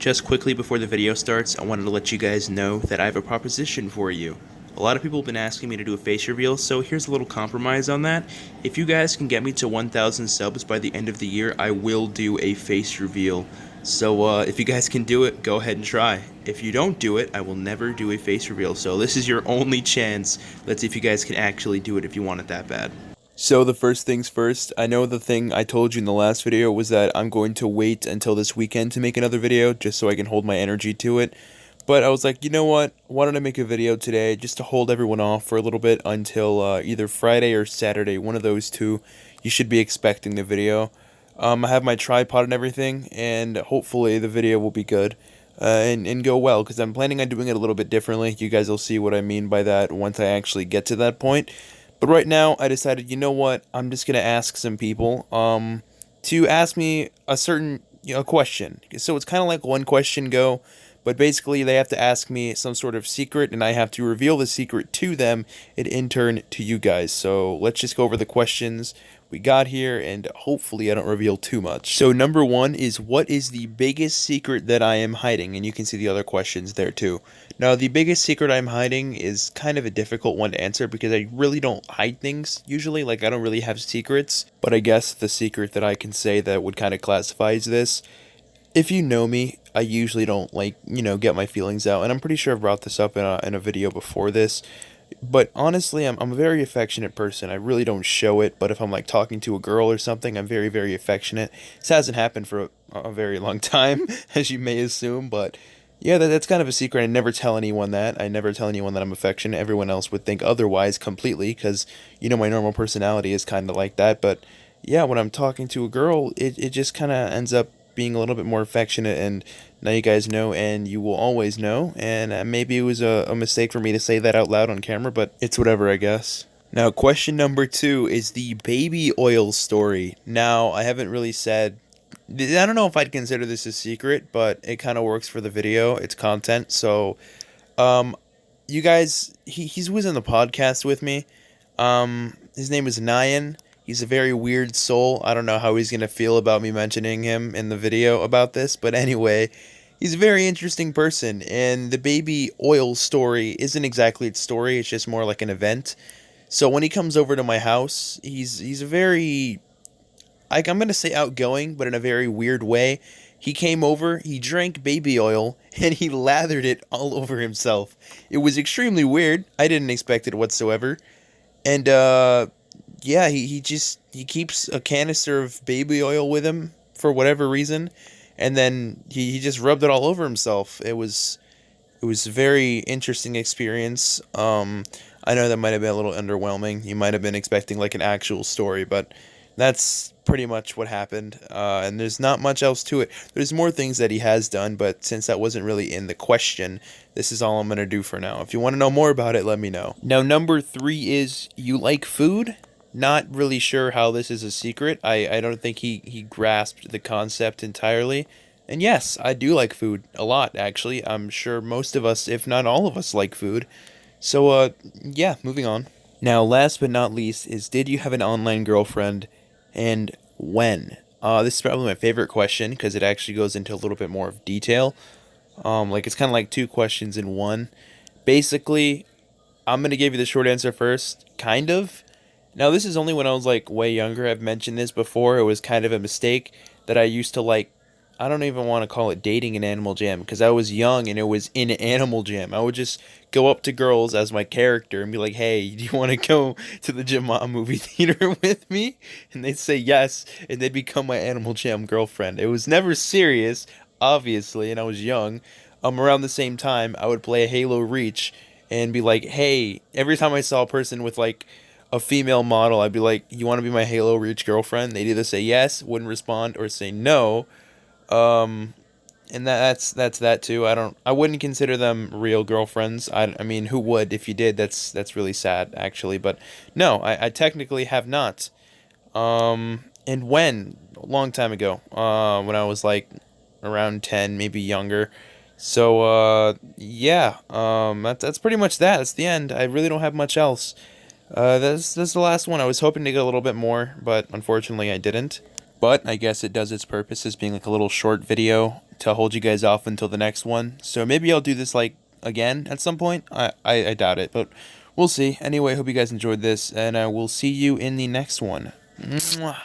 Just quickly before the video starts, I wanted to let you guys know that I have a proposition for you. A lot of people have been asking me to do a face reveal, so here's a little compromise on that. If you guys can get me to 1,000 subs by the end of the year, I will do a face reveal. So if you guys can do it, go ahead and try. If you don't do it, I will never do a face reveal. So this is your only chance. Let's see if you guys can actually do it if you want it that bad. So the first things first, I know the thing I told you in the last video was that I'm going to wait until this weekend to make another video just so I can hold my energy to it. But I was like, you know what, why don't I make a video today just to hold everyone off for a little bit until either Friday or Saturday, one of those two. You should be expecting the video. I have my tripod and everything, and hopefully the video will be good and go well, because I'm planning on doing it a little bit differently. You guys will see what I mean by that once I actually get to that point. But right now, I decided, you know what, I'm just going to ask some people to ask me a certain question. So it's kind of like one question go, but basically they have to ask me some sort of secret, and I have to reveal the secret to them and in turn to you guys. So let's just go over the questions we got here, and hopefully I don't reveal too much. So number one is, what is the biggest secret that I am hiding? And you can see the other questions there too. Now, the biggest secret I'm hiding is kind of a difficult one to answer because I really don't hide things usually. Like, I don't really have secrets. But I guess the secret that I can say that would kind of classify as this, if you know me, I usually don't get my feelings out. And I'm pretty sure I've brought this up in a video before this. But honestly, I'm a very affectionate person. I really don't show it, but if I'm like talking to a girl or something, I'm very, very affectionate. This hasn't happened for a very long time, as you may assume, but yeah, that's kind of a secret. I never tell anyone that. I never tell anyone that I'm affectionate. Everyone else would think otherwise completely, because, my normal personality is kind of like that. But yeah, when I'm talking to a girl, it just kind of ends up being a little bit more affectionate, and now you guys know, and you will always know. And maybe it was a mistake for me to say that out loud on camera, but it's whatever, I guess. Now, question number two is the baby oil story. Now, I haven't really said, I don't know if I'd consider this a secret, but it kind of works for the video. It's content. So, you guys, he was in the podcast with me. His name is Nyan. He's a very weird soul. I don't know how he's going to feel about me mentioning him in the video about this. But anyway, he's a very interesting person. And the baby oil story isn't exactly its story. It's just more like an event. So when he comes over to my house, he's a very, I'm going to say outgoing, but in a very weird way. He came over, he drank baby oil, and he lathered it all over himself. It was extremely weird. I didn't expect it whatsoever. And, yeah, he keeps a canister of baby oil with him for whatever reason, and then he just rubbed it all over himself. It was a very interesting experience. I know that might have been a little underwhelming. You might have been expecting like an actual story, but that's pretty much what happened. And there's not much else to it. There's more things that he has done, but since that wasn't really in the question, this is all I'm going to do for now. If you want to know more about it, let me know. Now, number three is, you like food? Not really sure how this is a secret. I don't think he grasped the concept entirely. And yes, I do like food a lot, actually. I'm sure most of us, if not all of us, like food. So, yeah, moving on. Now, last but not least is, did you have an online girlfriend, and when? This is probably my favorite question because it actually goes into a little bit more of detail. It's kind of like two questions in one. Basically, I'm going to give you the short answer first, kind of. Now, this is only when I was, way younger. I've mentioned this before. It was kind of a mistake that I used to, I don't even want to call it dating in Animal Jam, because I was young and it was in Animal Jam. I would just go up to girls as my character and be like, hey, do you want to go to the Jamaa movie theater with me? And they'd say yes, and they'd become my Animal Jam girlfriend. It was never serious, obviously, and I was young. Around the same time, I would play Halo Reach and be like, hey, every time I saw a person with, a female model, I'd be like, you want to be my Halo Reach girlfriend? They'd either say yes, wouldn't respond, or say no. And that's that too. I wouldn't consider them real girlfriends. I mean, who would? If you did, that's really sad, actually. But no, I technically have not. And when? A long time ago. When I was around 10, maybe younger. So, yeah. That's pretty much that. That's the end. I really don't have much else. That's the last one. I was hoping to get a little bit more, but unfortunately I didn't. But I guess it does its purpose as being a little short video to hold you guys off until the next one. So maybe I'll do this like again at some point. I doubt it, but we'll see. Anyway, hope you guys enjoyed this, and I will see you in the next one. Mwah.